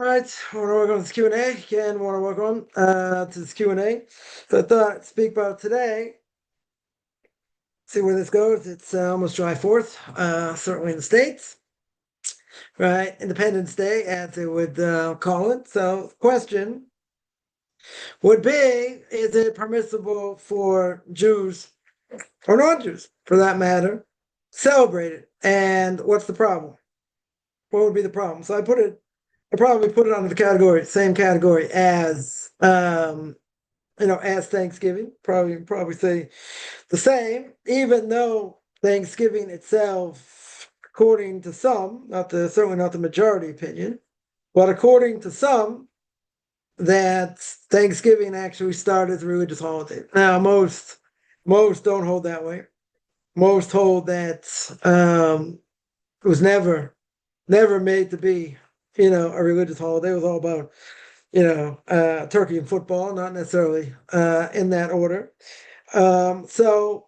All right, I want to work on this Q&A. Again, want to work on to this Q&A. So I thought I'd speak about it today. See where this goes. It's almost July 4th, certainly in the States, right? Independence Day, as they would call it. So the question would be, is it permissible for Jews or non-Jews, for that matter, celebrate it? And what's the problem? What would be the problem? So I probably put it under the category, same category as as Thanksgiving. Probably say the same, even though Thanksgiving itself, according to some, certainly not the majority opinion, but according to some, that Thanksgiving actually started as a religious holiday. Now most don't hold that way. Most hold that it was never made to be, a religious holiday. It was all about, turkey and football, not necessarily in that order. So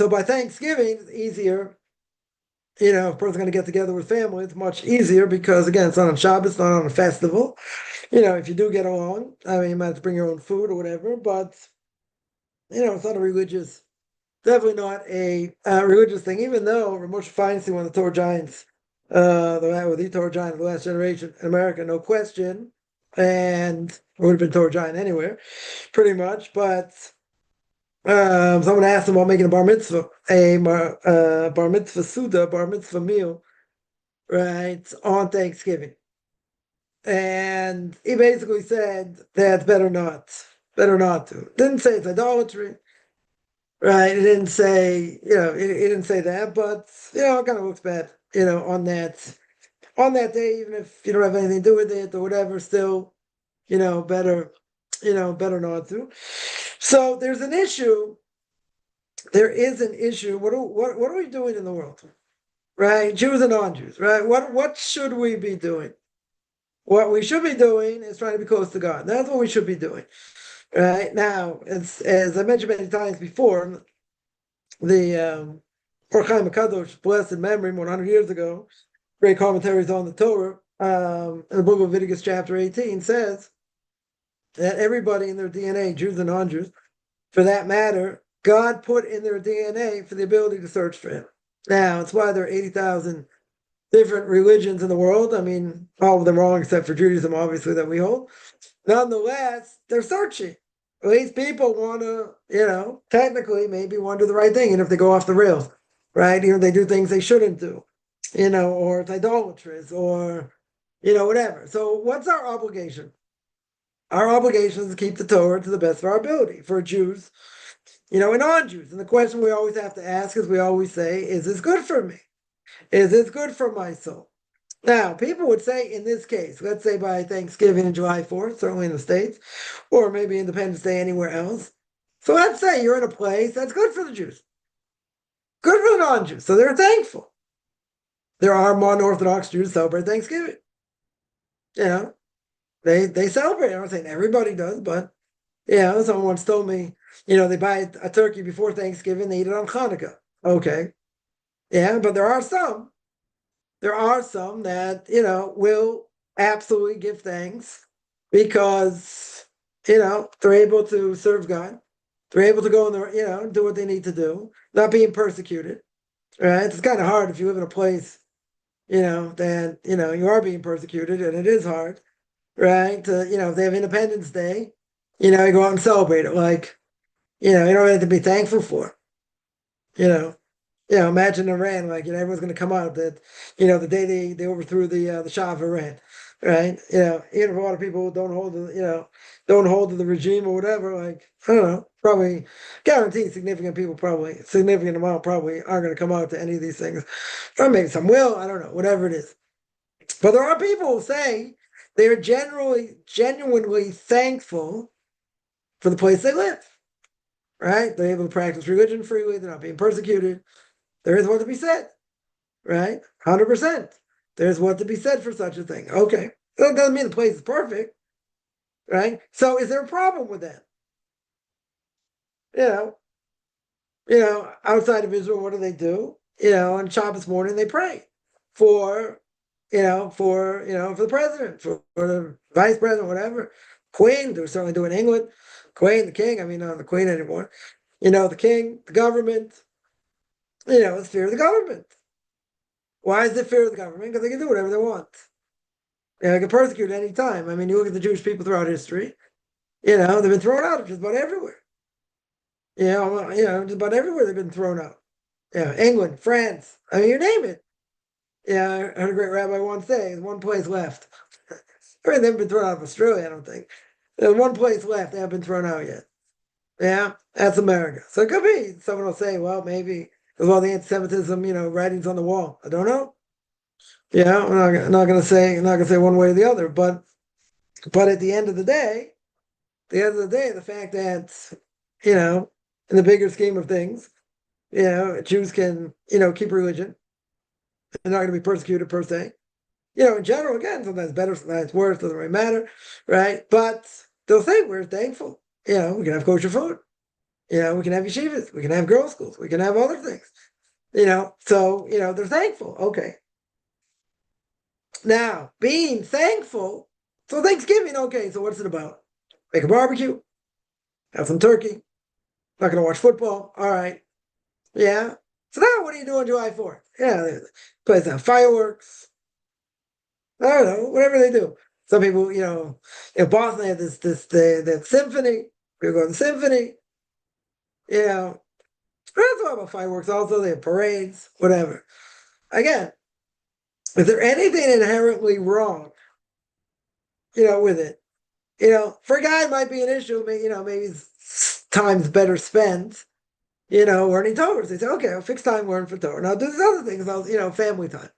by Thanksgiving, it's easier. If a person's going to get together with family, it's much easier because, again, it's not on Shabbos, it's not on a festival. If you do get along, I mean, you might have to bring your own food or whatever, but, it's not definitely not a religious thing, even though Ramosha Feinstein, one of the Torah giants, the Torah giant of the last generation in America, no question, and would have been Torah giant anywhere, pretty much, but someone asked him about making a bar mitzvah, bar mitzvah suda, bar mitzvah meal, right, on Thanksgiving. And he basically said that's better not to. Didn't say it's idolatry, right? It didn't say, it didn't say that, but it kind of looks bad, on that day, even if you don't have anything to do with it or whatever, still, better, better not to. So there's an issue. There is an issue. What are we doing in the world, right? Jews and non-Jews, right? What should we be doing? What we should be doing is trying to be close to God. That's what we should be doing, right? Now, as I mentioned many times before, the Or Chaim HaKadosh, blessed memory, 100 years ago, great commentaries on the Torah, in the book of Leviticus chapter 18 says that everybody in their DNA, Jews and non-Jews, for that matter, God put in their DNA for the ability to search for him. Now, it's why there are 80,000 different religions in the world. I mean, all of them wrong except for Judaism, obviously, that we hold. Nonetheless, they're searching. These people want to, technically maybe want to do the right thing. And if they go off the rails, right? They do things they shouldn't do, or it's idolatrous or, whatever. So what's our obligation? Our obligation is to keep the Torah to the best of our ability for Jews, and non-Jews. And the question we always have to ask, as we always say, is this good for me? Is this good for my soul? Now, people would say in this case, let's say by Thanksgiving and July 4th, certainly in the States, or maybe Independence Day anywhere else. So let's say you're in a place that's good for the Jews, good for the non-Jews. So they're thankful. There are non-Orthodox Jews celebrate Thanksgiving. They celebrate. I'm not saying everybody does, but someone once told me, they buy a turkey before Thanksgiving, they eat it on Hanukkah. Okay. Yeah, but there are some that, will absolutely give thanks because, they're able to serve God. They're able to go in the, do what they need to do, not being persecuted. Right? It's kind of hard if you live in a place, that, you are being persecuted, and it is hard, right? If they have Independence Day, you go out and celebrate it. Like, you don't really have to be thankful for, you know. Imagine Iran, like, everyone's going to come out that, the day they overthrew the Shah of Iran, right? Even if a lot of people don't hold to the regime or whatever, like, I don't know, probably guaranteed significant amount probably aren't going to come out to any of these things. Or maybe some will, I don't know, whatever it is. But there are people who say they are genuinely thankful for the place they live, right? They're able to practice religion freely, they're not being persecuted. There is what to be said, right? 100%. There's what to be said for such a thing. Okay. It doesn't mean the place is perfect, right? So is there a problem with that? Outside of Israel, what do? On Shabbos morning, they pray for for the president, for the vice president, whatever. Queen, they're certainly doing England. Queen, the king. I mean, not the queen anymore. The king, the government. It's fear of the government. Why is it fear of the government? Because they can do whatever they want. They can persecute at any time. I mean, you look at the Jewish people throughout history. They've been thrown out just about everywhere. Just about everywhere they've been thrown out. England, France. I mean, you name it. Yeah, I heard a great rabbi once say, there's one place left. I mean, they haven't been thrown out of Australia, I don't think. There's one place left. They haven't been thrown out yet. Yeah, that's America. So it could be. Someone will say, well, maybe with all the anti-Semitism, writings on the wall. I don't know. I'm not gonna say one way or the other, but at the end of the day, the fact that, in the bigger scheme of things, Jews can, keep religion. They're not going to be persecuted per se. In general, again, sometimes better, sometimes worse, doesn't really matter, right? But they'll say we're thankful. We can have kosher food. We can have yeshivas. We can have girls' schools. We can have other things. So, they're thankful. Okay. Now, being thankful, so Thanksgiving, okay, so what's it about? Make a barbecue, have some turkey, not going to watch football. All right. Yeah. So now what do you do on July 4th? Yeah, plays out fireworks. I don't know, whatever they do. Some people, in Boston, they have the symphony. People go to the symphony. That's all about fireworks also. They have parades, whatever. Again, is there anything inherently wrong, with it? For a guy, it might be an issue. Maybe time's better spent, learning Torah. They say, okay, I'll fix time learn for Torah. Now I'll do these other things, family time.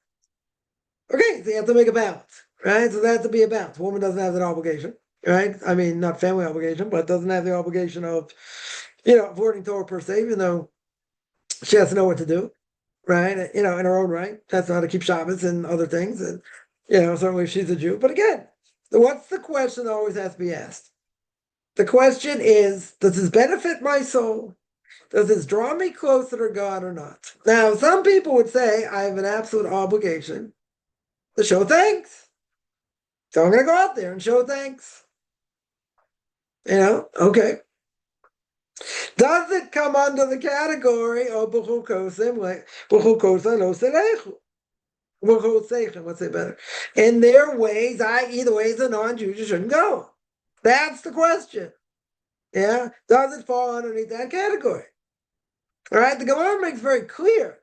Okay, so you have to make a balance, right? So that has to be a balance. A woman doesn't have that obligation, right? I mean, not family obligation, but doesn't have the obligation of, learning Torah per se, even though she has to know what to do, right? In her own right. That's how to keep Shabbos and other things. And, certainly if she's a Jew. But again, what's the question that always has to be asked? The question is, does this benefit my soul? Does this draw me closer to God or not? Now, some people would say I have an absolute obligation to show thanks. So I'm going to go out there and show thanks. Okay. Does it come under the category of b'chul kosim, like b'chul kosim lo selechu? B'chul seichem, let's say better. In their ways, i.e. the ways of non-Jews, you shouldn't go. That's the question. Yeah? Does it fall underneath that category? All right? The Gemara makes very clear,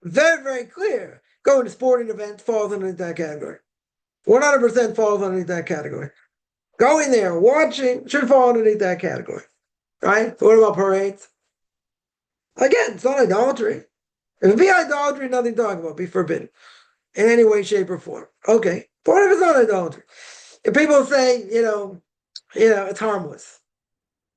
very, very clear, going to sporting events falls underneath that category. 100% falls underneath that category. Going there, watching, should fall underneath that category. Right? So what about parades? Again, it's not idolatry. If it be idolatry, nothing to talk about, be forbidden. In any way, shape, or form. Okay. But what if it's not idolatry? If people say, it's harmless.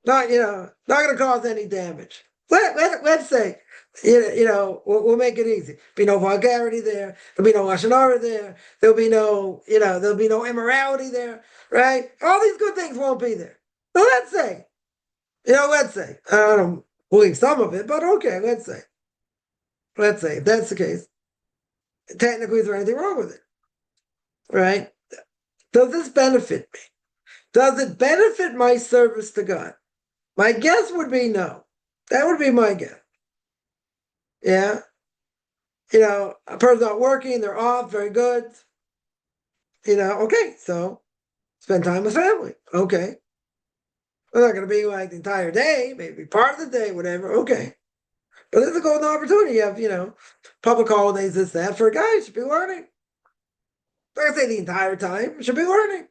Not going to cause any damage. Let's say, we'll make it easy. Be no vulgarity there. There'll be no lashon hara there. There'll be no immorality there, right? All these good things won't be there. So let's say, I don't believe some of it, but okay, let's say if that's the case, technically, is there anything wrong with it, right? Does this benefit me? Does it benefit my service to God? My guess would be no. That would be my guess. Yeah. A person's not working, they're off, very good. Okay, so spend time with family. Okay. We're not going to be like the entire day, maybe part of the day, whatever. Okay. But it's a golden opportunity. You have, public holidays, this, that. For a guy, you should be learning. I'm not going to say the entire time. You should be learning.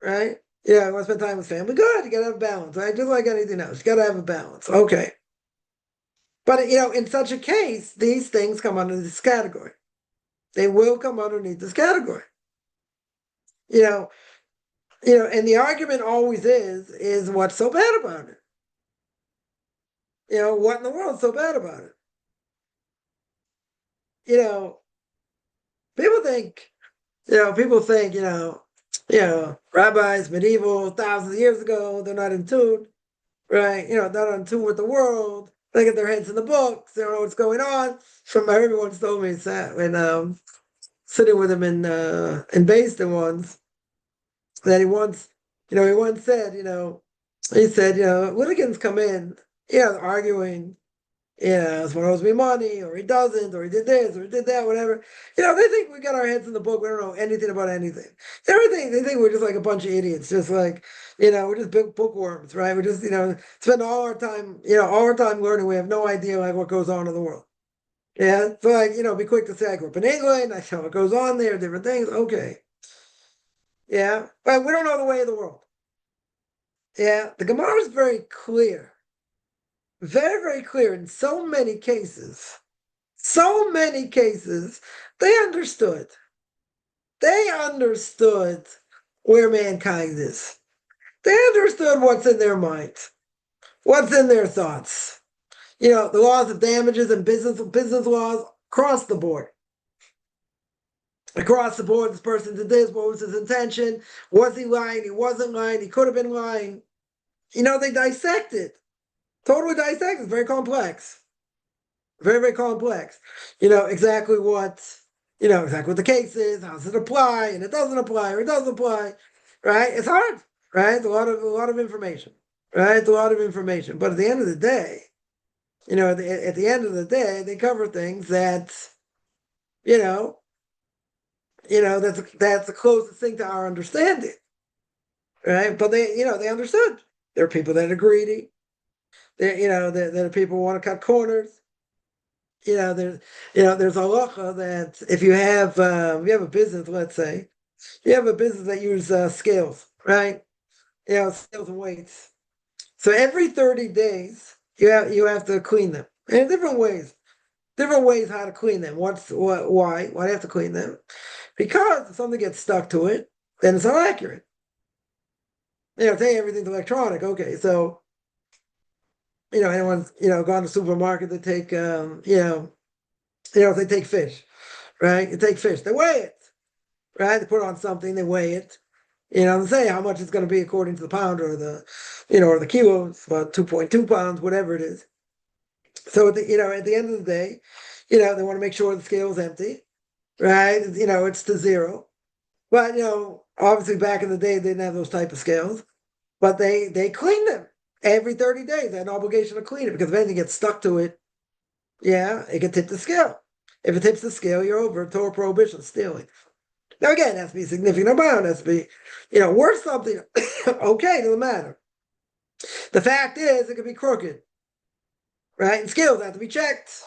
Right? Yeah, I want to spend time with family. Good. You got to have a balance, right? Just like anything else. You got to have a balance. Okay. But, in such a case, these things come under this category. They will come underneath this category. And the argument always is what's so bad about it? What in the world is so bad about it? People think, rabbis, medieval, thousands of years ago, they're not in tune, right? Not in tune with the world. They get their heads in the books. They don't know what's going on. From everyone's told me that when sitting with him in Based once, that he once said, he said, litigants come in, arguing, someone owes me money, or he doesn't, or he did this, or he did that, whatever. They think we got our heads in the book. We don't know anything about anything. Everything, they think we're just like a bunch of idiots, just like, we're just big bookworms, right? We just, spend all our time learning. We have no idea like what goes on in the world. Yeah. So like, be quick to say I grew up in England, I know what goes on there, different things. Okay. Yeah. But we don't know the way of the world. Yeah. The Gemara is very clear. Very, very clear in so many cases. So many cases, they understood. They understood where mankind is. They understood what's in their minds, what's in their thoughts. The laws of damages and business laws across the board. Across the board, this person did this. What was his intention? Was he lying? He wasn't lying. He could have been lying. They dissect it. Totally dissect. It's very complex. Very, very complex. Exactly what the case is, how does it apply, and it doesn't apply, or it does apply, right? It's hard, right? It's a lot of information, right? It's a lot of information. But at the end of the day, at the end of the day, they cover things that, that's the closest thing to our understanding, right? But they understood. There are people that are greedy. There are people who want to cut corners. There's halacha that if you have a business, let's say, you have a business that use scales, right? Scales and weights. So every 30 days, you have to clean them in different ways. Different ways how to clean them. Why do you have to clean them? Because if something gets stuck to it, then it's not accurate. Say everything's electronic. Okay, so anyone's gone to the supermarket to take if they take fish, right? You take fish, they weigh it, right? They put it on something, they weigh it. They say how much it's going to be according to the pound or the kilos, about 2.2 pounds, whatever it is. So at the end of the day, they want to make sure the scale is empty, right? It's to zero. But obviously back in the day they didn't have those type of scales, but they clean them every 30 days. They had an obligation to clean it because if anything gets stuck to it, it can tip the scale. If it tips the scale, you're over. Torah prohibition, stealing. Now again, it has to be a significant amount. It has to be, worth something. Okay, doesn't matter. The fact is, it could be crooked, right? And scales have to be checked.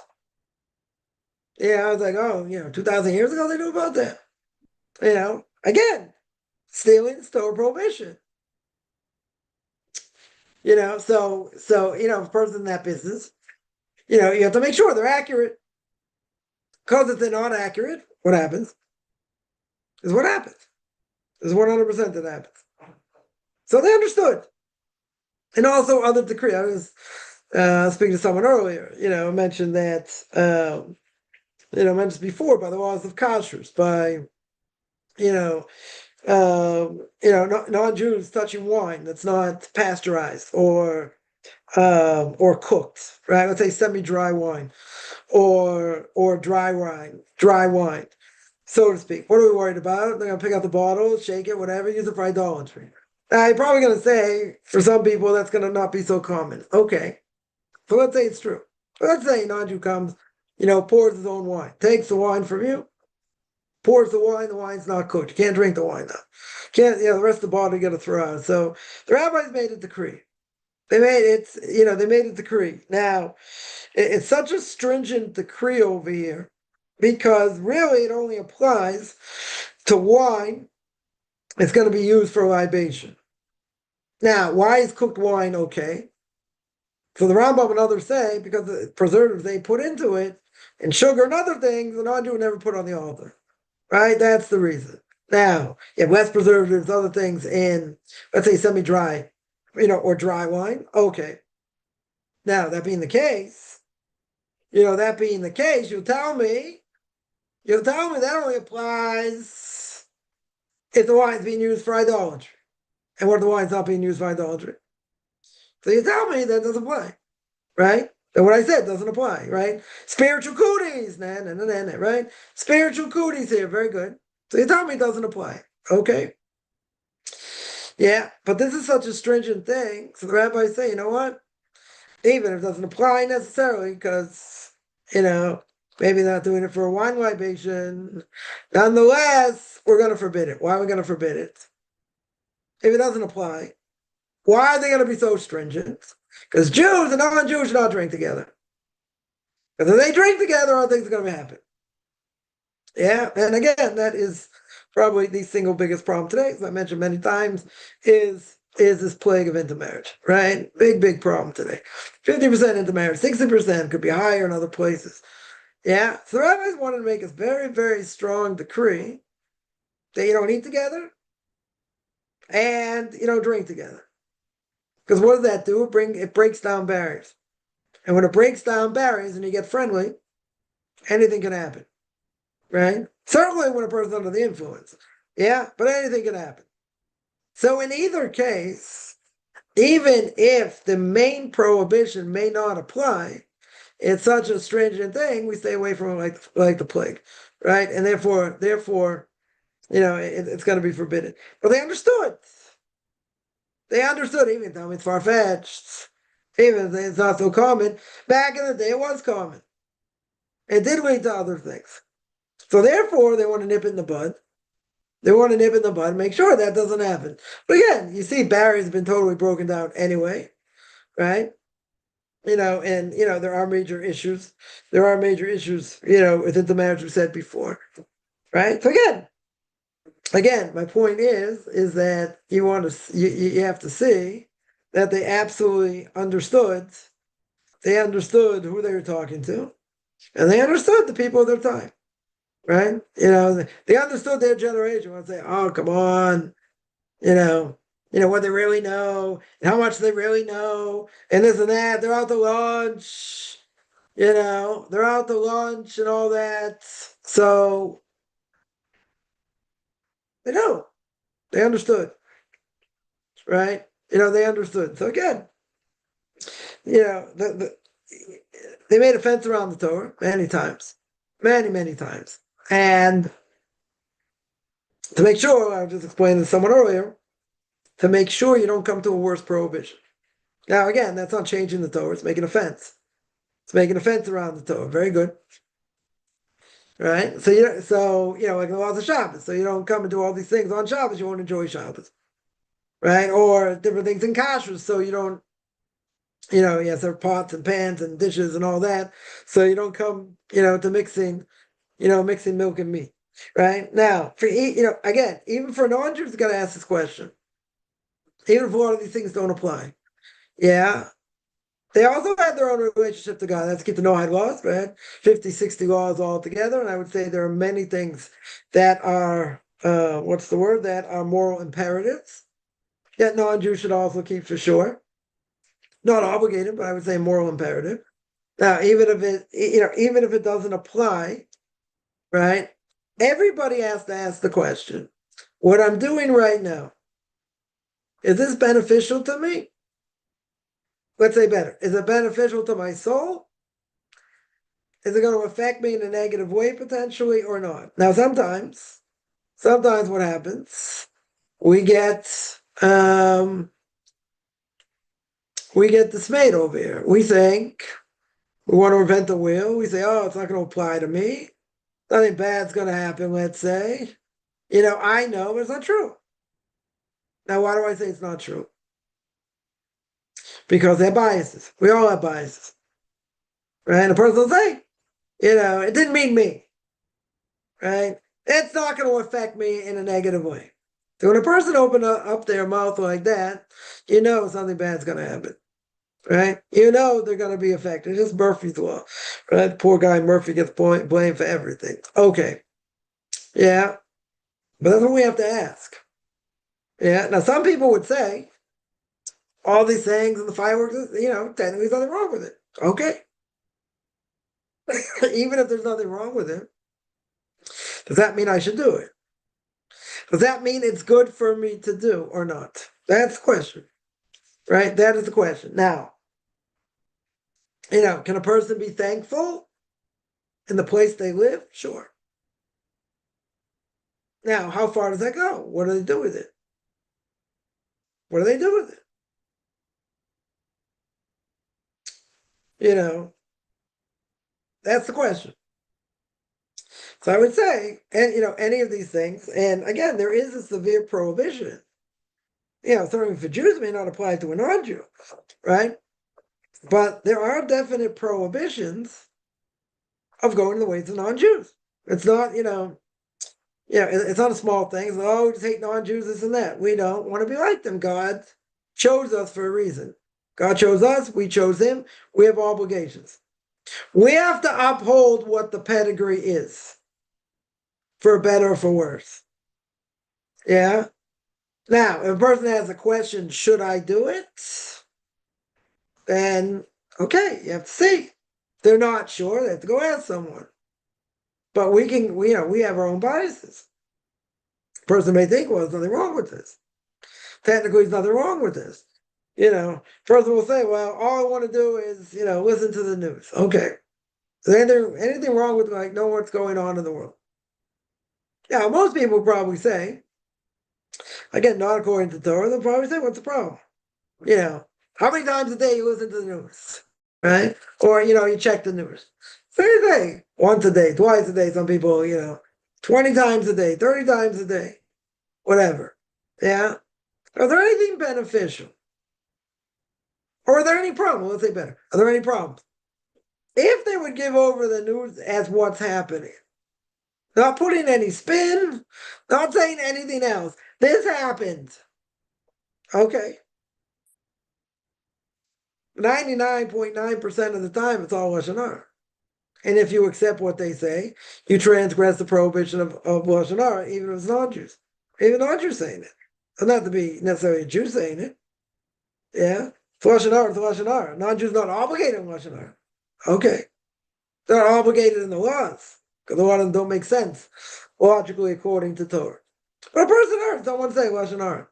I was like, 2,000 years ago they knew about that. Again, stealing is Torah prohibition. So a person in that business, you have to make sure they're accurate. Because if they're not accurate, what happens? Is what happens. Is 100% that happens. So they understood. And also other decree. I was speaking to someone earlier, mentioned that, mentioned before by the laws of kashrus, by, non-Jews touching wine that's not pasteurized or cooked, right? Let's say semi-dry wine or dry wine, so to speak. What are we worried about? They're gonna pick up the bottle, shake it, whatever, use it for idolatry. Now, you're probably gonna say for some people that's gonna not be so common. Okay, so let's say it's true. Let's say a non-Jew comes, pours his own wine, takes the wine from you, pours the wine's not cooked. You can't drink the wine now. Can't, the rest of the bottle you gotta throw out. So the rabbis made a decree. They made a decree. Now, it's such a stringent decree over here because really it only applies to wine. It's going to be used for libation. Now, why is cooked wine okay? So the Rambam and others say because the preservatives they put into it and sugar and other things, the non-Jew would never put on the altar. Right? That's the reason. Now, you have less preservatives, other things in, let's say, semi-dry, or dry wine. Okay. Now, that being the case, you'll tell me that only applies if the wine's being used for idolatry. And what if the wine's not being used for idolatry? So you tell me that doesn't apply, right? then what I said doesn't apply, right? Spiritual cooties, right? Spiritual cooties here, very good. So you tell me it doesn't apply. Okay. Yeah, but this is such a stringent thing. So the rabbis say, you know what? Even if it doesn't apply necessarily, because, maybe they're not doing it for a wine libation, nonetheless, we're going to forbid it. Why are we going to forbid it? If it doesn't apply, why are they going to be so stringent? Because Jews and non-Jews should not drink together. Because if they drink together, all things are going to happen. Yeah, and again, that is probably the single biggest problem today, as I mentioned many times, is this plague of intermarriage, right? Big problem today. 50% intermarriage, 60% could be higher in other places. Yeah, so the rabbis wanted to make a very, very strong decree that you don't eat together and you don't drink together. Because what does that do? It breaks down barriers. And when it breaks down barriers and you get friendly, anything can happen, right? Certainly when a person's under the influence. Yeah, but anything can happen. So in either case, even if the main prohibition may not apply, it's such a stringent thing, we stay away from it like the plague, right? And therefore, it's going to be forbidden. But they understood. They understood, even though it's far-fetched, even if it's not so common. Back in the day, it was common. It did lead to other things. So therefore, they want to nip it in the bud. They want to nip it in the bud, make sure that doesn't happen. But again, you see barriers have been totally broken down anyway, right? There are major issues. There are major issues, with intermarriage we said before, right? So again, my point is that you have to see that they absolutely understood. They understood who they were talking to, and they understood the people of their time, right? They understood their generation. When they say, "Oh, come on," what they really know, and how much they really know, and this and that. They're out to lunch, they're out to lunch and all that. So they know, they understood, right? They understood. So again, they made a fence around the Torah many times, many times, and to make sure, I was just explaining to someone earlier, to make sure you don't come to a worse prohibition. Now, again, that's not changing the Torah; it's making a fence. It's making a fence around the Torah. Very good. Right? Like the laws of Shabbos. So you don't come and do all these things on Shabbos, you won't enjoy Shabbos. Right? Or different things in kashrus, so you don't, yes, there are pots and pans and dishes and all that. So you don't come, to mixing milk and meat. Right? Now, again, even for non-Jews, you got to ask this question. Even if a lot of these things don't apply. Yeah. They also had their own relationship to God. That's keep the Noahide laws, right? 50, 60 laws all together. And I would say there are many things that are, that are moral imperatives. Yet non-Jews should also keep for sure. Not obligated, but I would say moral imperative. Now, even if it doesn't apply, right? Everybody has to ask the question, what I'm doing right now, is this beneficial to me? Let's say better. Is it beneficial to my soul? Is it going to affect me in a negative way potentially or not? Now, sometimes what happens, we get dismayed over here. We think we want to invent the wheel. We say, oh, it's not going to apply to me. Nothing bad's going to happen, let's say. I know, but it's not true. Now, why do I say it's not true? Because they have biases. We all have biases. Right? And a person will say, it didn't mean me. Right? It's not going to affect me in a negative way. So when a person opens up their mouth like that, something bad's going to happen. Right? They're going to be affected. It's just Murphy's Law. Right? Poor guy Murphy gets blamed for everything. Okay. Yeah. But that's what we have to ask. Yeah. Now, some people would say, all these things and the fireworks, technically there's nothing wrong with it. Okay. Even if there's nothing wrong with it, does that mean I should do it? Does that mean it's good for me to do or not? That's the question. Right? That is the question. Now, Can a person be thankful in the place they live? Sure. Now, how far does that go? What do they do with it? What do they do with it? That's the question. So I would say, and any of these things, and again, there is a severe prohibition. Certainly for Jews may not apply to a non-Jew, right? But there are definite prohibitions of going the ways of non-Jews. It's not, it's not a small thing. It's just hate non-Jews, this and that. We don't want to be like them. God chose us for a reason. God chose us. We chose him. We have obligations. We have to uphold what the pedigree is, for better or for worse. Yeah? Now, if a person has a question, should I do it? Then, okay, you have to see. If they're not sure, they have to go ask someone. But we have our own biases. The person may think, well, there's nothing wrong with this. Technically, there's nothing wrong with this. Person will say, well, all I want to do is, listen to the news. Okay. Is there anything wrong with know what's going on in the world? Yeah, most people will probably say, again, not according to Torah, they'll probably say, what's the problem? How many times a day you listen to the news, right? Or, you check the news. Same thing. Once a day, twice a day, some people, 20 times a day, 30 times a day, whatever. Yeah? Are there anything beneficial? Or are there any problems? Let's say better. Are there any problems? If they would give over the news as what's happening, not putting any spin, not saying anything else. This happened. Okay. 99.9% of the time, it's all Lashon Hara. And if you accept what they say, you transgress the prohibition of Lashon Hara, even if it's non-Jews. Even non-Jews saying it. It doesn't have to be necessarily a Jew saying it. Yeah? It's Lashon Hara, it's Lashon Hara. Non-Jews not obligated in Lashon Hara. Okay. They're not obligated in the laws, because a lot of them don't make sense, logically, according to Torah. But a person heard someone say Lashon Hara.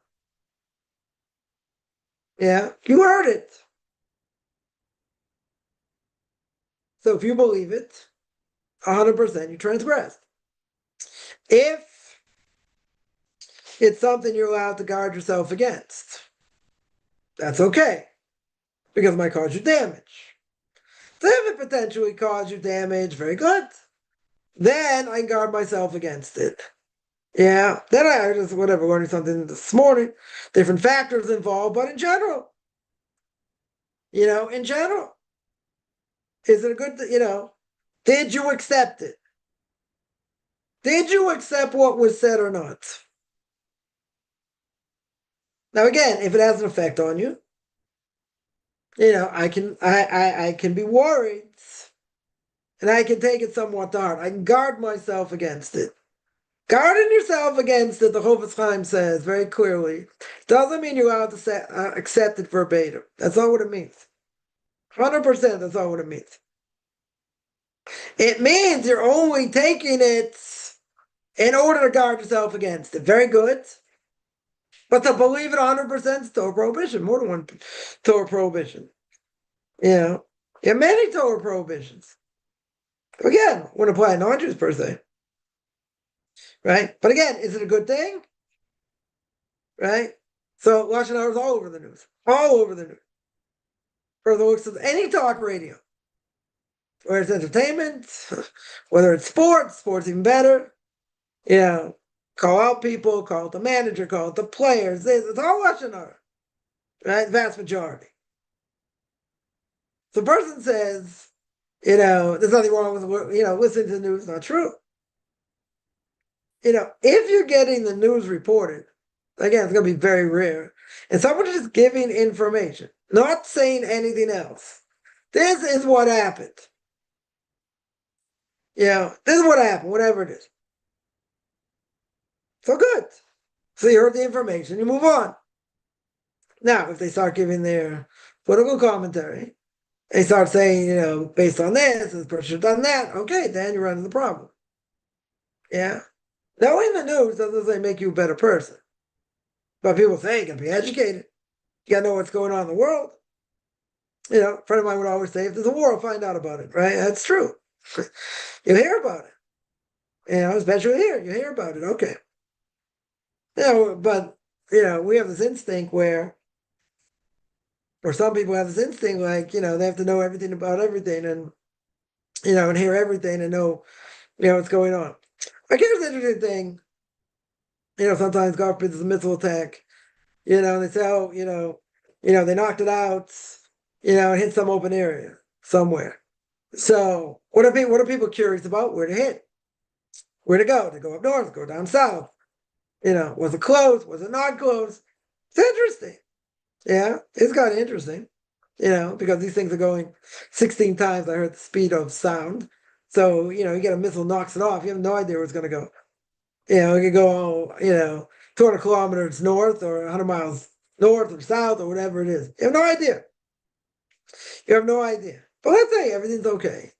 Yeah? You heard it. So if you believe it, 100% you transgressed. If it's something you're allowed to guard yourself against, that's okay, because it might cause you damage. So if it potentially caused you damage, very good. Then I guard myself against it. Yeah, then I just, learning something this morning, different factors involved, but in general, is it a good, did you accept it? Did you accept what was said or not? Now, again, if it has an effect on you, I can be worried, and I can take it somewhat to heart. I can guard myself against it. Guarding yourself against it, the Chofetz Chaim says very clearly, doesn't mean you're allowed to accept it verbatim. That's not what it means. 100%, that's not what it means. It means you're only taking it in order to guard yourself against it. Very good. But to believe it 100% is Torah prohibition, more than one Torah prohibition. You have many Torah prohibitions. Again, wouldn't apply to non-Jews per se. Right? But again, is it a good thing? Right? So Lashon Hara is all over the news. All over the news. For the looks of any talk radio. Whether it's entertainment, whether it's sports even better. Call out people, call out the manager, call out the players. It's all Lashon Hara. Right? The vast majority. So the person says, there's nothing wrong with, listening to the news. Not true. If you're getting the news reported, again, it's going to be very rare, and someone is just giving information, not saying anything else. This is what happened. This is what happened, whatever it is. So good. So you heard the information, you move on. Now, if they start giving their political commentary, they start saying, based on this person should have done that, okay, then you run into the problem. Yeah. Knowing the news doesn't necessarily make you a better person. But people say you can be educated. You gotta know what's going on in the world. A friend of mine would always say, if there's a war, I'll find out about it, right? That's true. You hear about it. Especially here, you hear about it. Okay. But we have this instinct or some people have this instinct like, they have to know everything about everything and hear everything and know, what's going on. Like here's the interesting thing. Sometimes God forbid there's a missile attack, and they say, oh, they knocked it out, and hit some open area somewhere. So what are people curious about? Where to hit? Where to go? To go up north, go down south. Was it close? Was it not close? It's interesting. Yeah, it's kind of interesting, because these things are going 16 times, I heard, the speed of sound. So, you get a missile, knocks it off. You have no idea where it's going to go. It could go, 200 kilometers north or 100 miles north or south or whatever it is. You have no idea. You have no idea. But let's say everything's okay.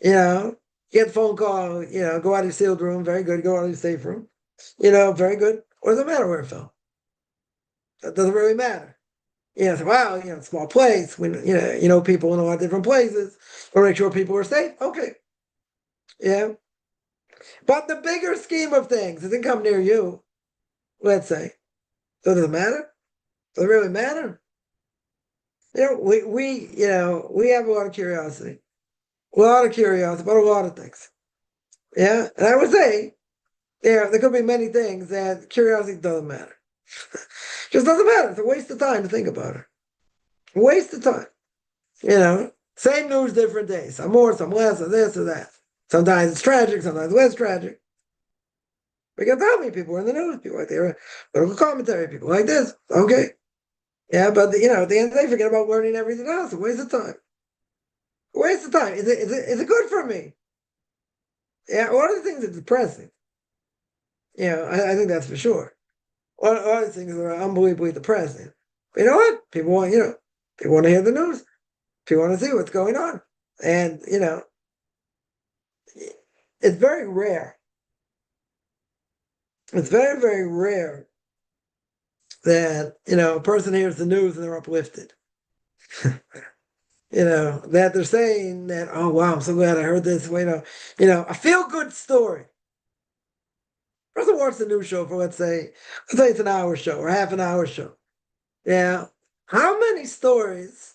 You get the phone call, go out of your sealed room. Very good. Go out of your safe room. Very good. What does it matter where it fell? That doesn't really matter. So, wow, small place. When people in a lot of different places. Or make sure people are safe. Okay. Yeah. But the bigger scheme of things, it didn't come near you, let's say. So does it matter? Does it really matter? We have a lot of curiosity. A lot of curiosity about a lot of things. Yeah. And I would say, there could be many things that curiosity doesn't matter. Just doesn't matter. It's a waste of time to think about it. A waste of time. Same news, different days. Some more, some less, or this or that. Sometimes it's tragic, sometimes less tragic. But you can tell me people are in the news, people like their political commentary, people like this. Okay. Yeah, but at the end of the day, forget about learning everything else. A waste of time. A waste of time. Is it good for me? Yeah, one of the things that's depressing. I think that's for sure. One of the things that are unbelievably depressing. But you know what? People want to hear the news. People want to see what's going on. And, it's very rare. It's very, very rare that, a person hears the news and they're uplifted. That they're saying that, oh, wow, I'm so glad I heard this. A feel-good story. Person watch the news show for, let's say it's an hour show or half an hour show. Yeah. How many stories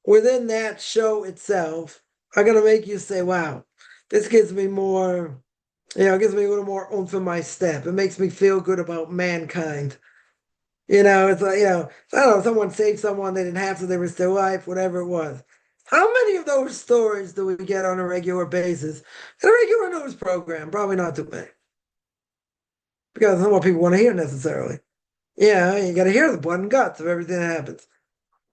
within that show itself are going to make you say, wow, this gives me more, it gives me a little more oomph in my step. It makes me feel good about mankind. It's like, I don't know, someone saved someone, they didn't have to, they risked their life, whatever it was. How many of those stories do we get on a regular basis in a regular news program? Probably not too many. Because that's not what people want to hear necessarily. You got to hear the blood and guts of everything that happens.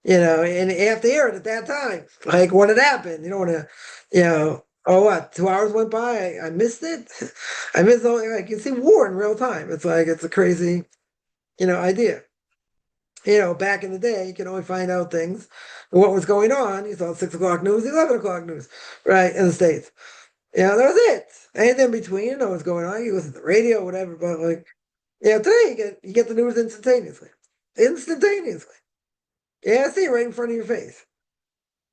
And you have to hear it at that time. Like what had happened. You don't want to, oh, what? 2 hours went by. I missed it. I missed all. I can see war in real time. It's like it's a crazy, idea. Back in the day, you can only find out things. What was going on? You saw 6 o'clock news, 11 o'clock news, right in the States. That was it. Anything in between, what's going on. You listen to the radio, whatever. But like, today you get the news instantaneously, instantaneously. Yeah, I see it right in front of your face.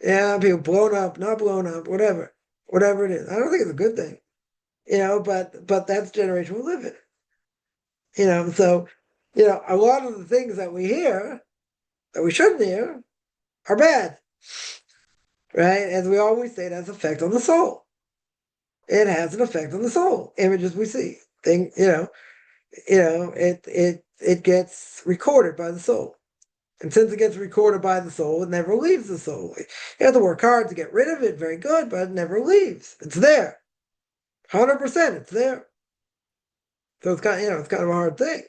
Yeah, people blown up, not blown up, whatever it is. I don't think it's a good thing, but that's the generation we live in. So, a lot of the things that we hear that we shouldn't hear are bad, right? As we always say, it has an effect on the soul. It has an effect on the soul. Images we see, it gets recorded by the soul. And since it gets recorded by the soul, it never leaves the soul. You have to work hard to get rid of it, very good, but it never leaves. It's there. 100%, it's there. So it's it's kind of a hard thing.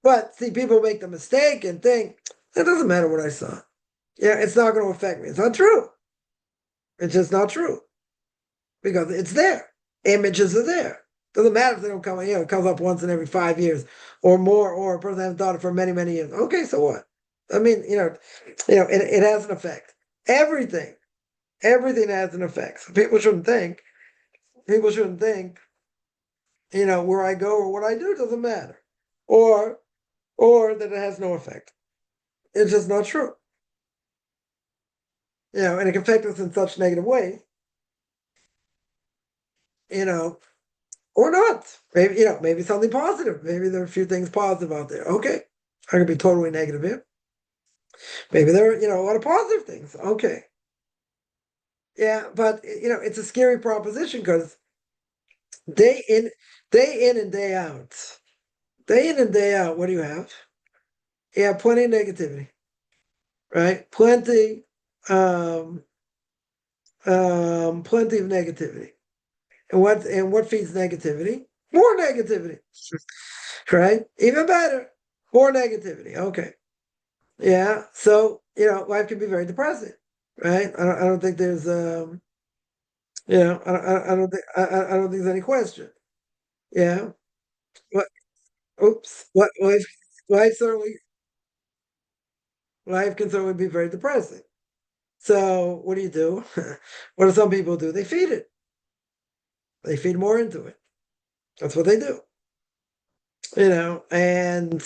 But see, people make the mistake and think, it doesn't matter what I saw. It's not going to affect me. It's not true. It's just not true. Because it's there. Images are there. Doesn't matter if they don't come, it comes up once in every 5 years or more, or a person hasn't thought it for many, many years. Okay, so what? I mean, it has an effect. Everything has an effect. So people shouldn't think, where I go or what I do doesn't matter. Or that it has no effect. It's just not true. and it can affect us in such negative ways, you know, or not. Maybe, maybe something positive. Maybe there are a few things positive out there. Okay. I could be totally negative here. Maybe there are, a lot of positive things. Okay. Yeah, but it's a scary proposition because day in, day in and day in and day out, what do you have? You have plenty of negativity, right? Um, plenty of negativity. And what feeds negativity? More negativity, right? Even better, more negativity. Okay, yeah. So life can be very depressing, right? I don't think there's I don't think I don't think there's any question. Yeah. What? Oops. What life certainly life can certainly be very depressing. So what do you do? What do some people do? They feed it. They feed more into it. That's what they do. And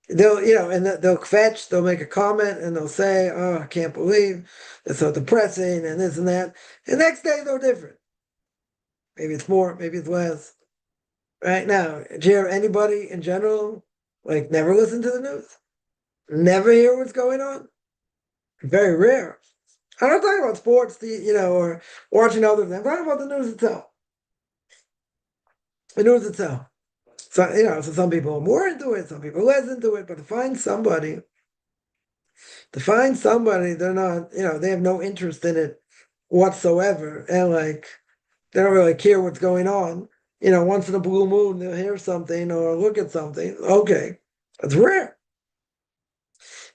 they'll fetch, they'll make a comment, and they'll say, "Oh, I can't believe it's so depressing," and this and that. And the next day, they're different. Maybe it's more, maybe it's less. Right now, do you hear anybody in general like never listen to the news? Never hear what's going on? Very rare. I'm not talking about sports, or watching other things. I'm talking about the news itself. The news itself. So, so some people are more into it, some people are less into it, but to find somebody, they're not, they have no interest in it whatsoever. And like, they don't really care what's going on. Once in a blue moon, they'll hear something or look at something. Okay. It's rare.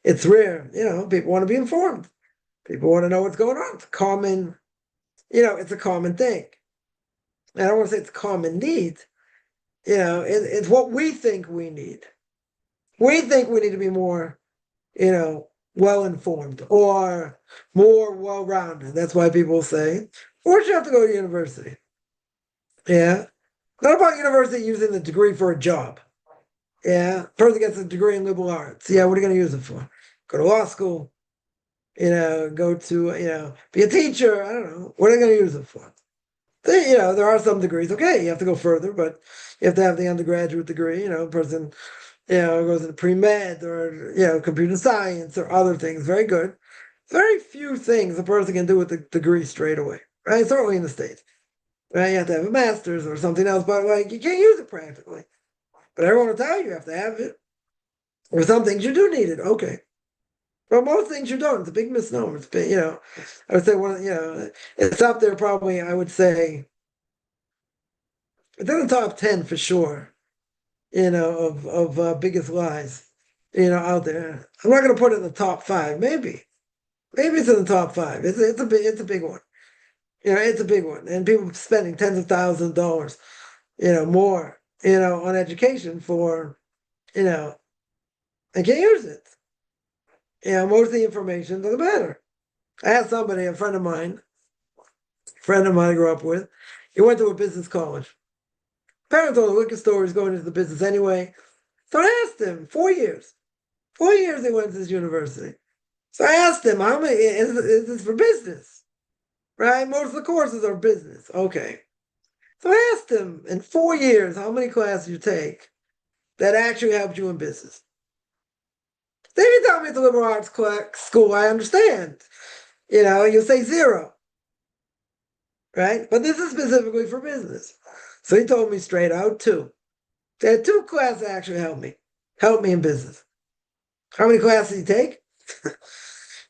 It's rare. People want to be informed. People want to know what's going on. It's a common thing. And I don't want to say it's a common need. It's what we think we need. We think we need to be more, well informed or more well rounded. That's why people say, or you have to go to university. Yeah. Not about university using the degree for a job. Yeah. Person gets a degree in liberal arts. Yeah. What are you going to use it for? Go to law school, go to, be a teacher. I don't know. What are they going to use it for? There are some degrees. Okay, you have to go further, but you have to have the undergraduate degree. Person, goes into pre-med or, computer science or other things. Very good. Very few things a person can do with the degree straight away, right? Certainly in the States, right? You have to have a master's or something else, but like you can't use it practically. But everyone will tell you have to have it. Or some things you do need it. Okay. But most things you don't. It's a big misnomer. It's big, I would say it's up there probably, I would say, it's in the top 10 for sure, of biggest lies, out there. I'm not going to put it in the top five. Maybe it's in the top five. It's a big one. It's a big one. And people spending tens of thousands of dollars, more, on education for, they can't use it. Most of the information doesn't matter. I had somebody, a friend of mine I grew up with, he went to a business college. Parents owned a liquor store, he's going into the business anyway. So I asked him, 4 years. 4 years he went to this university. So I asked him, how many is this for business? Right? Most of the courses are business. Okay. So I asked him, in 4 years, how many classes you take that actually helped you in business? Then you tell me it's a liberal arts school, I understand. You'll say zero. Right? But this is specifically for business. So he told me straight out two. There are two classes that actually help me in business. How many classes do you take?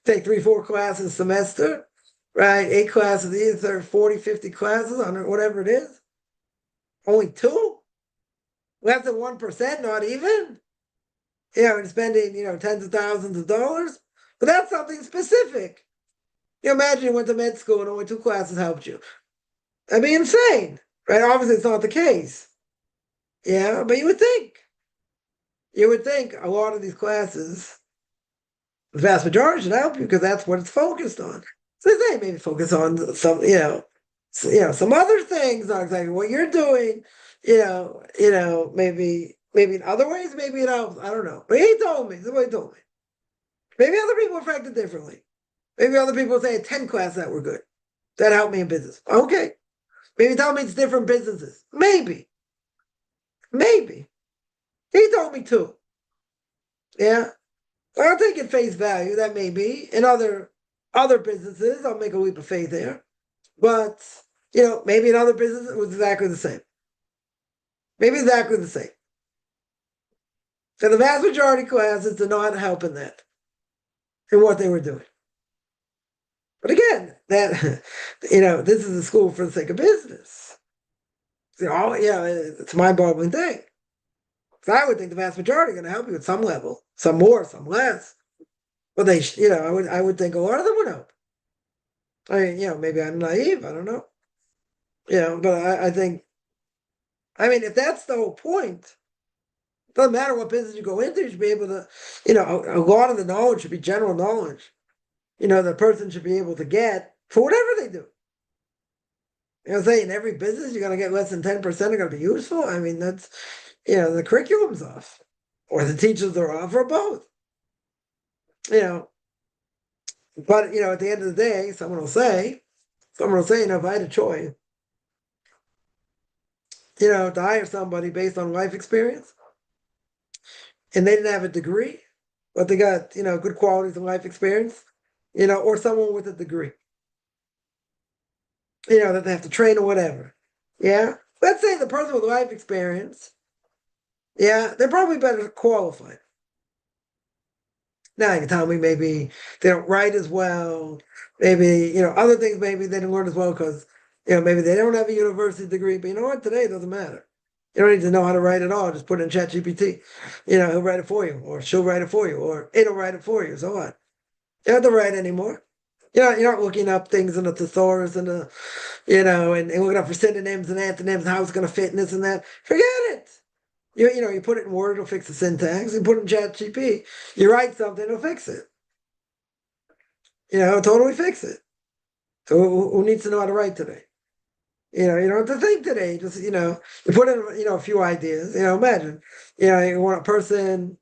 Take 3-4 classes a semester, right? 8 classes either 40, 50 classes on whatever it is. Only two? Less than 1%, not even. And spending, tens of thousands of dollars. But that's something specific. Imagine you went to med school and only 2 classes helped you. That'd be insane, right? Obviously, it's not the case. Yeah, but you would think a lot of these classes, the vast majority should help you because that's what it's focused on. So they maybe focus on some other things, not exactly what you're doing. Maybe in other ways, maybe it helps. I don't know. But he told me. Somebody told me. Maybe other people affect it differently. Maybe other people say 10 classes that were good. That helped me in business. Okay. Maybe tell me it's different businesses. Maybe. Maybe. He told me two. Yeah. I'll take it face value. That may be. In other businesses, I'll make a leap of faith there. But, maybe in other businesses it was exactly the same. Maybe exactly the same. So the vast majority of classes did not help in that, in what they were doing. But again, that this is a school for the sake of business. It's a mind-boggling thing. So I would think the vast majority are going to help you at some level, some more, some less. But I would think a lot of them would help. I mean, maybe I'm naive. I don't know. But I think, if that's the whole point, it doesn't matter what business you go into. You should be able to, a lot of the knowledge should be general knowledge. The person should be able to get for whatever they do. Say in every business you're going to get less than 10% are going to be useful. I mean, that's, the curriculum's off, or the teachers are off, or both. But at the end of the day, someone will say, if I had a choice, to hire somebody based on life experience, and they didn't have a degree, but they got, good qualities and life experience, or someone with a degree, that they have to train or whatever. Yeah. Let's say the person with life experience, they're probably better qualified. Now you can tell me maybe they don't write as well, maybe, other things maybe they didn't learn as well because, maybe they don't have a university degree, but you know what? Today it doesn't matter. You don't need to know how to write at all. Just put it in ChatGPT. He'll write it for you, or she'll write it for you, or it'll write it for you. So what? You don't have to write anymore. You're not looking up things in the thesaurus and and looking up for synonyms and antonyms and how it's going to fit and this and that. Forget it. You put it in Word, it'll fix the syntax. You put it in ChatGPT, you write something, it'll fix it. It'll totally fix it. So who needs to know how to write today? You don't have to think today. Just, you put in, a few ideas. Imagine, you want a person,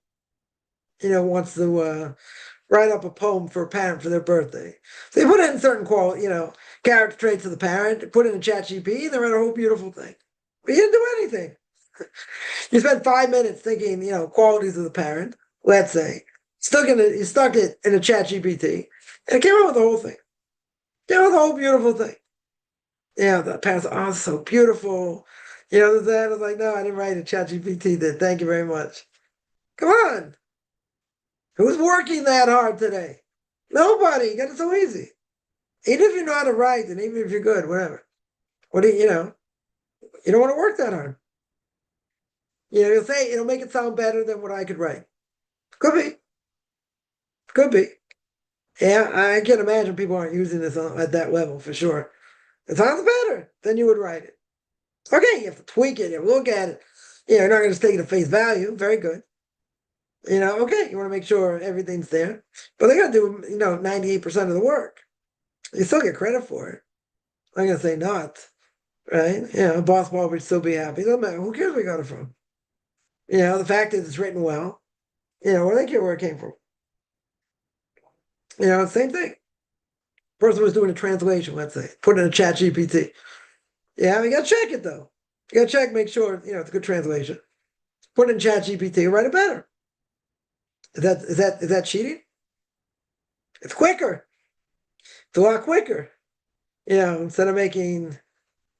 wants to write up a poem for a parent for their birthday. So you put in certain character traits of the parent, put it in ChatGPT, they write a whole beautiful thing. But you didn't do anything. You spent 5 minutes thinking, qualities of the parent, let's say, you stuck it in a ChatGPT, and it came out with the whole thing. Came out with the whole beautiful thing. The parents are, it's so beautiful. That I was like, no, I didn't write a ChatGPT did. Thank you very much. Come on. Who's working that hard today? Nobody. You got it so easy. Even if you know how to write, and even if you're good, whatever. What do you don't want to work that hard. You'll say it'll make it sound better than what I could write. Could be. Could be. Yeah, I can imagine people aren't using this at that level for sure. It sounds better than you would write it. Okay, you have to tweak it, you look at it. You're not going to take it at face value. Very good. Okay, you want to make sure everything's there. But they're going to do, 98% of the work. You still get credit for it. I'm going to say not. Right? Boss Ball would still be happy. Doesn't matter. Who cares where you got it from? The fact is it's written well. What do they care where it came from? Same thing. Person was doing a translation, let's say, put it in a ChatGPT. You got to check it though. You got to check, make sure it's a good translation. Put it in ChatGPT, write it better. Is that cheating? It's quicker. It's a lot quicker. Instead of making,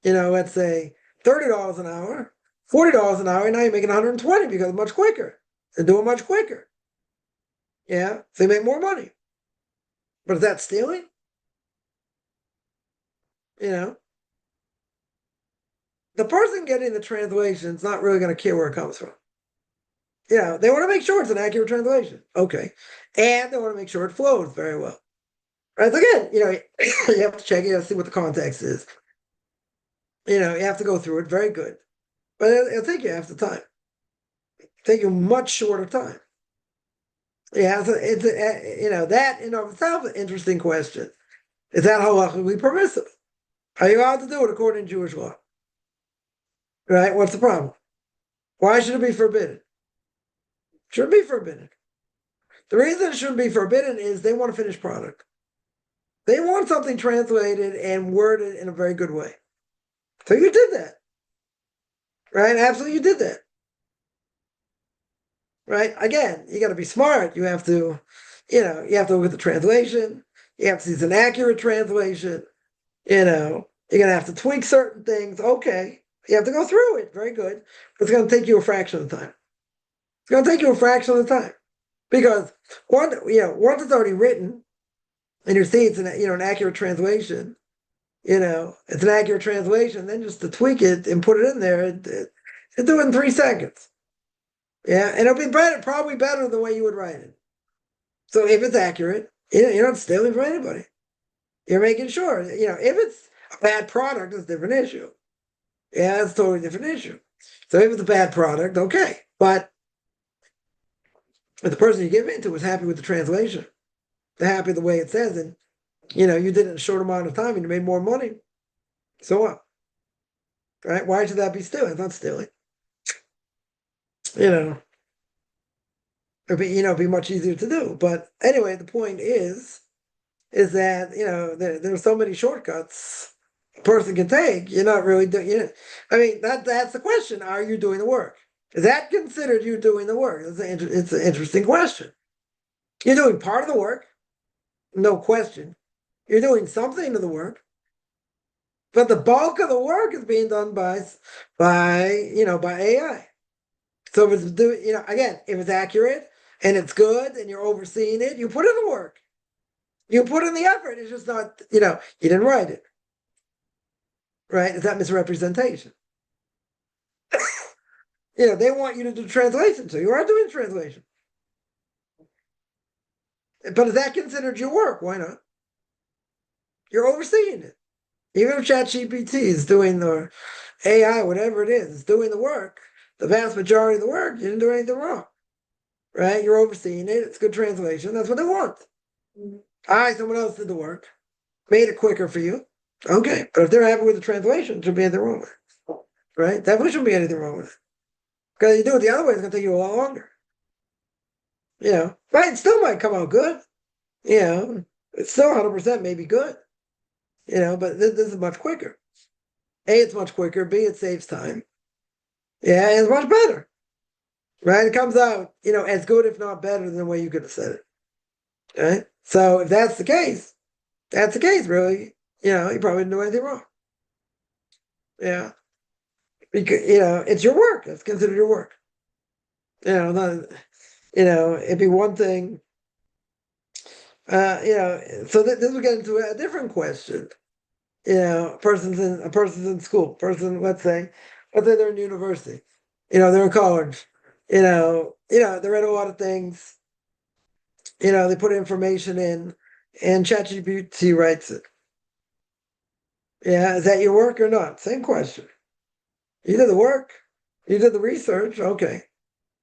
let's say $30 an hour, $40 an hour, now you're making 120 because it's much quicker. And do it much quicker. So you make more money. But is that stealing? The person getting the translation is not really going to care where it comes from. They want to make sure it's an accurate translation. Okay. And they want to make sure it flows very well. Right? So again, you have to check it, see what the context is. You have to go through it. Very good. But it'll take you half the time. It'll take you much shorter time. So it's that in of itself is an interesting question. Is that halachically permissible? Are you allowed to do it according to Jewish law? Right? What's the problem? Why should it be forbidden? Shouldn't be forbidden. The reason it shouldn't be forbidden is they want a finished product. They want something translated and worded in a very good way. So you did that. Right? Absolutely, you did that. Right? Again, you got to be smart. You have to, you have to look at the translation. You have to see it's an accurate translation. You're going to have to tweak certain things. Okay. You have to go through it. Very good. But it's going to take you a fraction of the time. It's going to take you a fraction of the time. Because once it's already written and you see it's an accurate translation, it's an accurate translation, then just to tweak it and put it in there, do it in 3 seconds. Yeah, and it'll be better, probably better than the way you would write it. So if it's accurate, you're not stealing from anybody. You're making sure, if it's a bad product, it's a different issue. Yeah, it's a totally different issue. So if it's a bad product, okay. But if the person you give it to was happy with the translation, they're happy the way it says, and you did it in a short amount of time and you made more money, so what? Right? Why should that be stealing? It's not stealing. It'd be much easier to do. But anyway, the point is that there's so many shortcuts a person can take. You're not really doing. I mean, that's the question. Are you doing the work? Is that considered you doing the work? It's an interesting question. You're doing part of the work, no question. You're doing something of the work, but the bulk of the work is being done by AI. So if it's again, if it's accurate and it's good and you're overseeing it, you put in the work. You put in the effort. It's just not, you didn't write it. Right? Is that misrepresentation? They want you to do translation, so you are doing translation. But is that considered your work? Why not? You're overseeing it. Even if ChatGPT is doing the AI, whatever it is doing the work, the vast majority of the work, you didn't do anything wrong. Right? You're overseeing it. It's good translation. That's what they want. All right, someone else did the work, made it quicker for you. Okay, but if they're happy with the translation, shouldn't be anything wrong with it. Right? Definitely shouldn't be anything wrong with it. Because you do it the other way, it's going to take you a lot longer. Right? It still might come out good. It's still 100% maybe good. But this is much quicker. A, it's much quicker. B, it saves time. Yeah, and it's much better. Right? It comes out, as good, if not better, than the way you could have said it. Right? So if that's the case, really. You probably didn't do anything wrong. Yeah. Because, it's your work. It's considered your work. It'd be one thing. So this will get into a different question. A person's in school. Let's say they're in university. They're in college. They read a lot of things. They put information in, and ChatGPT writes it. Yeah, is that your work or not? Same question. You did the work. You did the research. Okay.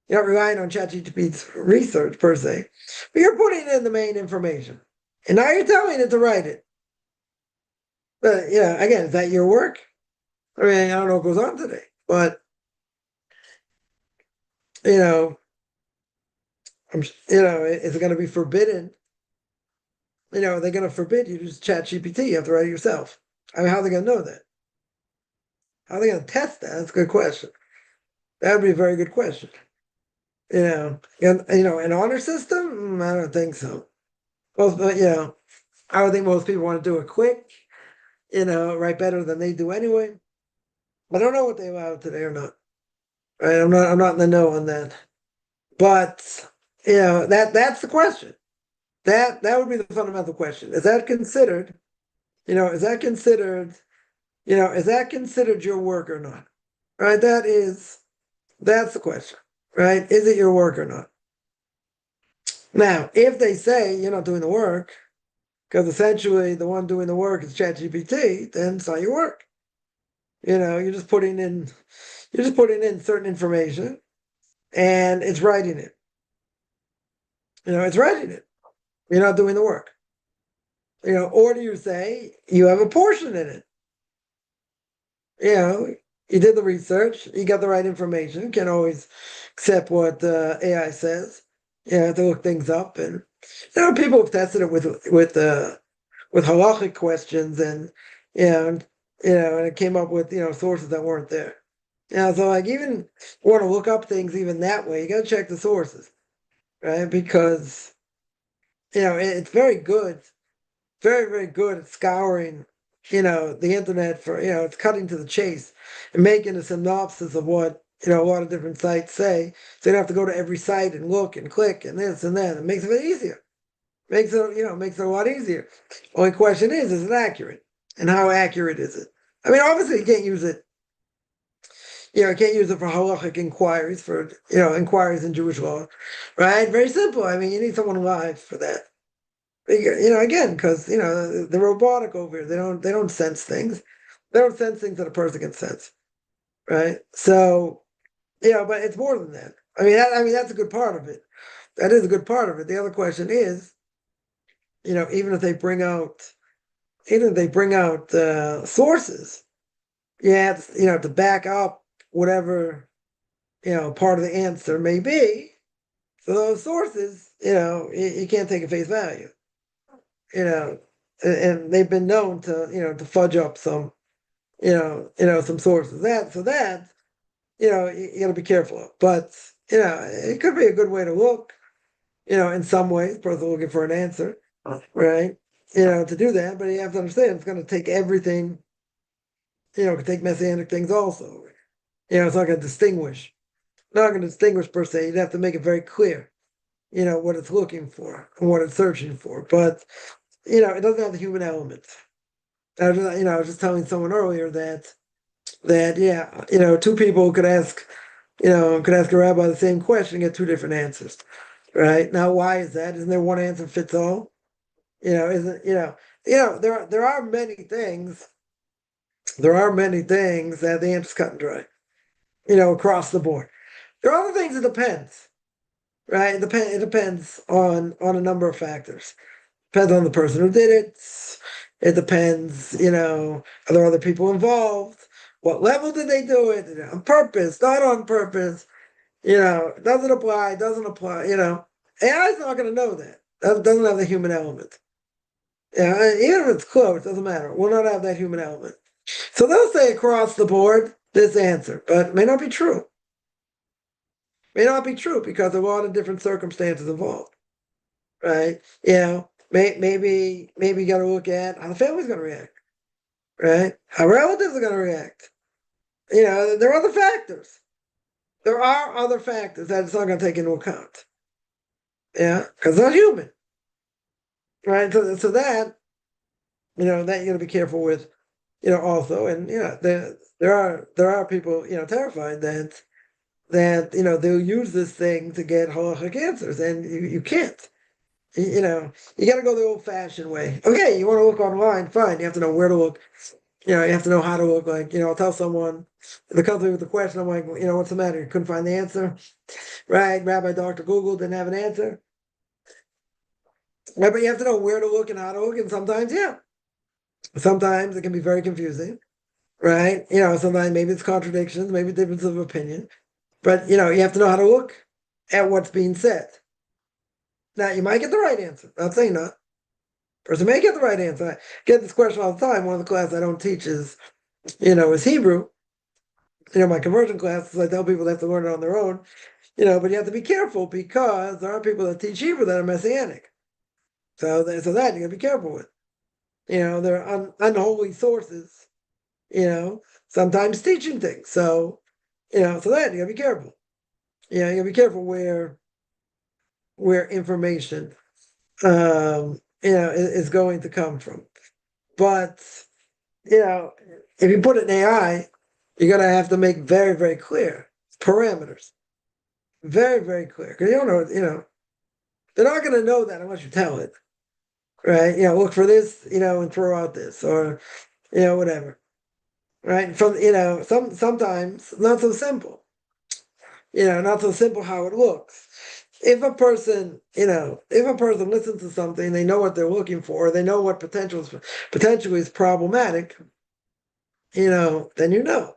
You're not relying on ChatGPT's research per se, but you're putting in the main information. And now you're telling it to write it. But again, is that your work? I mean, I don't know what goes on today, but is it going to be forbidden? Are they going to forbid you to use ChatGPT? You have to write it yourself. I mean, how are they going to know that? How are they going to test that? That's a good question. That would be a very good question. An honor system? I don't think so. Most, I don't think most people want to do it quick. Write better than they do anyway. I don't know what they allow today or not. Right? I'm not in the know on that. But that's the question. That would be the fundamental question. Is that considered? Is that considered your work or not? Right? That's the question. Right? Is it your work or not? Now, if they say you're not doing the work, because essentially the one doing the work is ChatGPT, then it's not your work. You're just putting in certain information, and it's writing it. It's writing it. You're not doing the work. Or do you say you have a portion in it? You did the research, you got the right information. You can't always accept what AI says. You have to look things up, and people have tested it with with halachic questions, and and and it came up with sources that weren't there. So like even want to look up things even that way, you got to check the sources, right? Because it's very good, very, very good at scouring, the internet for, it's cutting to the chase and making a synopsis of what, a lot of different sites say. So you don't have to go to every site and look and click and this and that. It makes it easier. Makes it a lot easier. Only question is it accurate? And how accurate is it? I mean, obviously you can't use it. You can't use it for halachic inquiries, for, inquiries in Jewish law, right? Very simple. I mean, you need someone alive for that. Again, because they're robotic over here. They don't sense things. They don't sense things that a person can sense, right? So, but it's more than that. I mean that's a good part of it. That is a good part of it. The other question is, even if they bring out, sources, to back up whatever part of the answer may be. So those sources, you can't take at face value. And they've been known to fudge up some, some sources. You got to be careful of. But it could be a good way to look. In some ways, person looking for an answer, right? To do that, but you have to understand it's going to take everything. It could take messianic things also. It's not going to distinguish. Not going to distinguish per se. You'd have to make it very clear, what it's looking for and what it's searching for. But it doesn't have the human element. I was just telling someone earlier that two people could ask a rabbi the same question and get two different answers, right? Now, why is that? Isn't there one answer fits all? Isn't there are many things. There are many things that the answer's cut and dry, across the board. There are other things it depends, right? It depends on a number of factors. Depends on the person who did it. It depends, are there other people involved? What level did they do it? On purpose, not on purpose. Doesn't apply, doesn't apply, AI is not going to know that. That doesn't have the human element. Even if it's close, doesn't matter. It will not have that human element. So they'll say across the board this answer, but it may not be true. May not be true because of a lot of different circumstances involved, right? Maybe you got to look at how the family's going to react, right? How relatives are going to react. There are other factors. There are other factors that it's not going to take into account. Because it's not human, right? So that that you got to be careful with, also, and there are people terrified that they'll use this thing to get halachic answers, and you can't. You got to go the old-fashioned way. Okay, you want to look online, fine. You have to know where to look. You have to know how to look. Like, I'll tell someone if they come to me with a question, I'm like, what's the matter? You couldn't find the answer, right? Rabbi Dr. Google didn't have an answer, right? But you have to know where to look and how to look, and sometimes it can be very confusing, right? Sometimes maybe it's contradictions, maybe difference of opinion, but you have to know how to look at what's being said. Now, you might get the right answer. I'm saying not. Person may get the right answer. I get this question all the time. One of the classes I don't teach is Hebrew. My conversion classes, I tell people they have to learn it on their own. But you have to be careful because there are people that teach Hebrew that are messianic. So that you got to be careful with. There are unholy sources. Sometimes teaching things. So so that you got to be careful. You got to be careful where information is going to come from. But if you put it in AI, you're gonna have to make very, very clear parameters. Very, very clear. Because you don't know, they're not gonna know that unless you tell it. Right? Look for this, and throw out this, or whatever. Right? From sometimes not so simple. Not so simple how it looks. If a person listens to something, they know what they're looking for, they know what potentially is problematic, then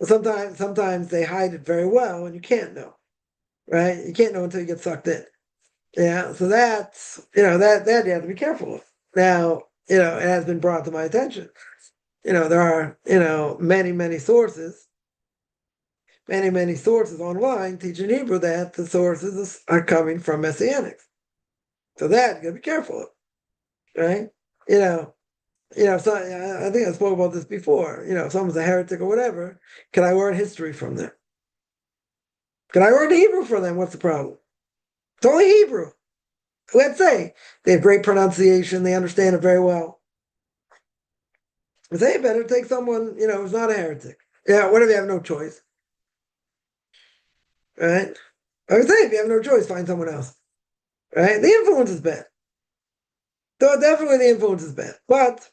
Sometimes they hide it very well, and you can't know, right? You can't know until you get sucked in. So that's that you have to be careful of. Now, it has been brought to my attention. There are, many sources, many sources online teaching Hebrew that the sources are coming from Messianics. So that you gotta be careful of, right? So I think I spoke about this before. If someone's a heretic or whatever, can I learn history from them? Can I learn Hebrew from them? What's the problem? It's only Hebrew. Let's say they have great pronunciation, they understand it very well. I say, better take someone, who's not a heretic. Yeah, what if you have no choice? Right? I would say if you have no choice, find someone else. Right? The influence is bad. So definitely the influence is bad. But,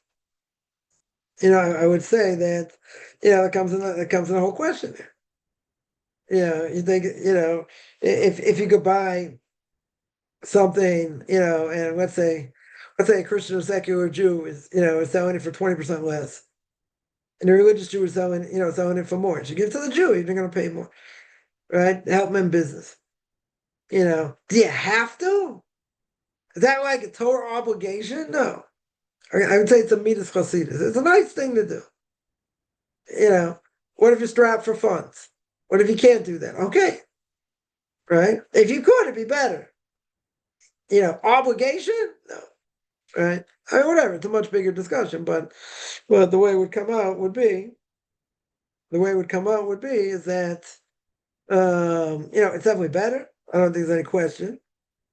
I would say that, it comes in the whole question there. You think, if you could buy something, and let's say a Christian or secular Jew is selling it for 20% less. And the religious Jew is selling it for more. You should give it to the Jew, you're gonna pay more. Right? Help him in business. Do you have to? Is that like a Torah obligation? No. I would say it's a midas chasidus. It's a nice thing to do. What if you're strapped for funds? What if you can't do that? Okay. Right? If you could, it'd be better. Obligation? No. Right? Whatever. It's a much bigger discussion, but the way it would come out would be is that it's definitely better. I don't think there's any question.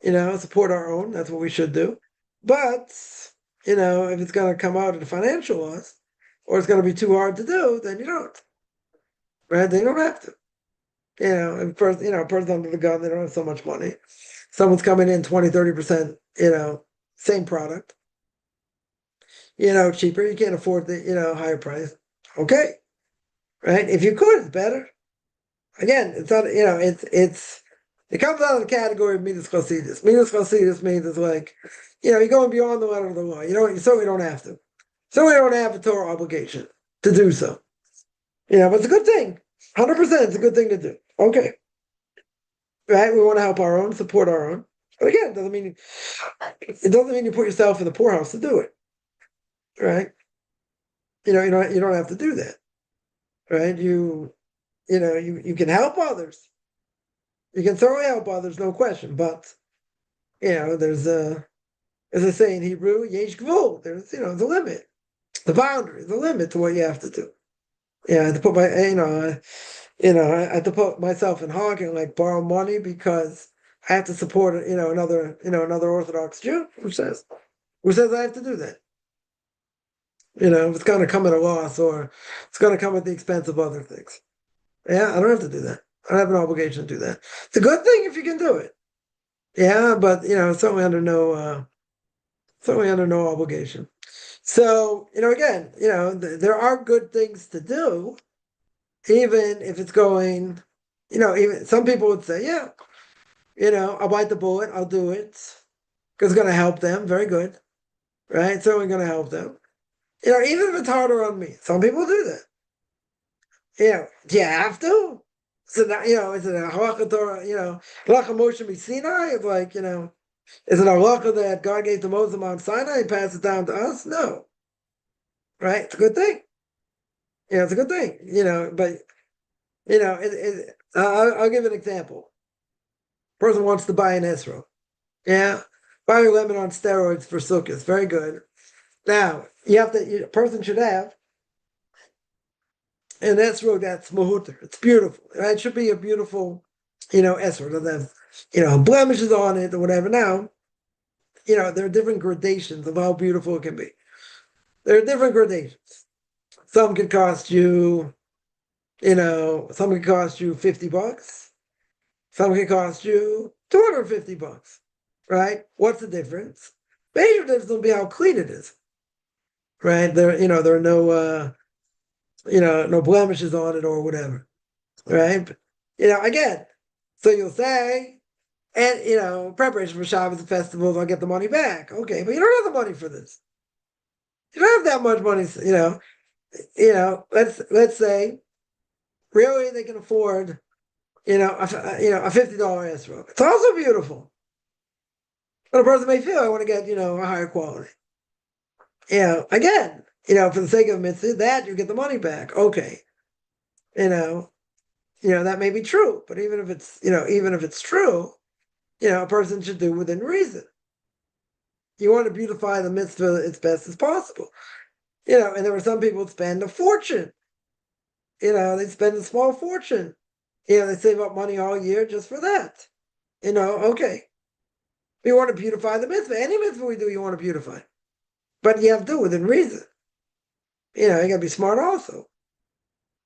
Support our own. That's what we should do. But if it's going to come out of the financial loss, or it's going to be too hard to do, then you don't. Right? They don't have to. A person under the gun, they don't have so much money. Someone's coming in 20, 30%, same product. Cheaper. You can't afford the, higher price. Okay. Right? If you could, it's better. Again, it's not, it comes out of the category of midas chasidus. Midas chasidus means it's like, you're going beyond the letter of the law. You certainly don't have to. Certainly don't have a Torah obligation to do so. But it's a good thing. 100% it's a good thing to do. Okay. Right? We want to help our own, support our own. But again, it doesn't mean you put yourself in the poorhouse to do it. Right? You don't have to do that. Right? You can help others. You can certainly help others, no question. But there's as I say in Hebrew, yesh gvul. There's the limit, the boundary, the limit to what you have to do. I had to put I had to put myself in hogging, like borrow money because I have to support another Orthodox Jew who says I have to do that. If it's going to come at a loss or it's going to come at the expense of other things. Yeah, I don't have to do that. I don't have an obligation to do that. It's a good thing if you can do it. Yeah, but certainly under no obligation. So again, there are good things to do, even if it's going. Even some people would say, yeah, I'll bite the bullet, I'll do it because it's going to help them. Very good, right? Certainly going to help them. Even if it's harder on me, some people do that. Do you have to? So that, is it a halacha Torah? Halacha Moshe Sinai? It's like, is it a halacha that God gave to Moses on Mount Sinai and passed it down to us? No. Right? It's a good thing. It's a good thing. But I'll give an example. Person wants to buy an esrog. Yeah. Buy a lemon on steroids for sukkahs. Very good. Now, a person should have an esrog that's mahuter. It's beautiful. Right? It should be a beautiful, esrog. Doesn't have, blemishes on it or whatever. Now, there are different gradations of how beautiful it can be. There are different gradations. Some could cost you, some could cost you $50. Some could cost you $250. Right? What's the difference? Major difference will be how clean it is. Right? There are no no blemishes on it or whatever. Right? Again, so you'll say, and preparation for Shabbos and festivals, I'll get the money back. Okay, but you don't have the money for this. You don't have that much money, let's say really they can afford, a $50 esrog. It's also beautiful. But a person may feel I want to get, a higher quality. Again, for the sake of mitzvah, that you get the money back. Okay, you know, that may be true, but even if it's true, a person should do within reason. You want to beautify the mitzvah as best as possible. And there were some people that spend a fortune. They spend a small fortune. They save up money all year just for that. Okay. We want to beautify the mitzvah. Any mitzvah we do, you want to beautify. But you have to do it within reason. You got to be smart also.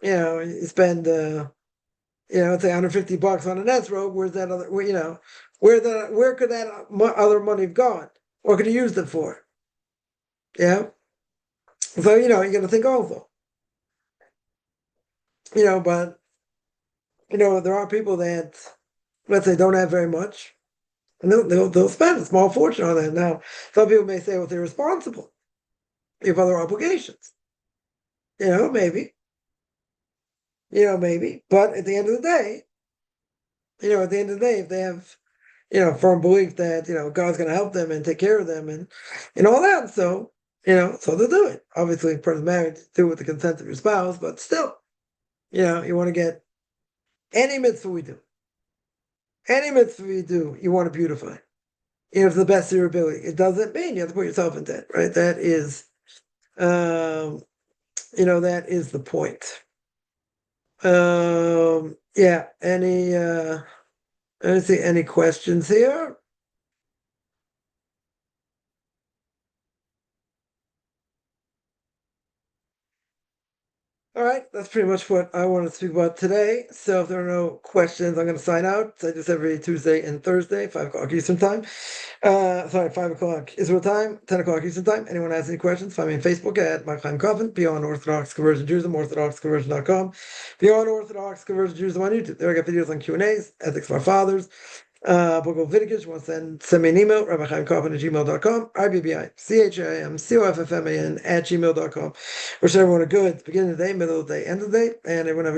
You spend, let's say $150 on an S robe. Where's that other, where could that other money have gone? What could you use it for? Yeah. So, you got to think also. But, there are people that, let's say, don't have very much. And they'll spend a small fortune on that. Now, some people may say, well, they're responsible. They have other obligations. Maybe. Maybe. But at the end of the day, if they have, firm belief that, God's going to help them and take care of them and all that. So, so they'll do it. Obviously, if a person's married, do it with the consent of your spouse, but still, you want to get any mitzvah we do. Any mitzvah we do, you want to beautify. To the best of your ability. It doesn't mean you have to put yourself in debt, right? That is, that is the point. Yeah. Let me see, any questions here? All right, that's pretty much what I wanted to speak about today. So if there are no questions, I'm going to sign out. I just every Tuesday and Thursday, 5 o'clock Eastern time. 5 o'clock Israel time, 10 o'clock Eastern time. Anyone has any questions, find me on Facebook at Chaim Coffin, Beyond Orthodox Conversion Judaism, orthodoxconversion.com, Beyond Orthodox Conversion Judaism on YouTube. There I got videos on Q&As, ethics of our fathers, book of Leviticus. You want to send me an email, rabbichaimkoffin@gmail.com, RBBICHIMCOFFMAN @gmail.com. Wish everyone a good beginning of the day, middle of the day, end of the day, and everyone have a good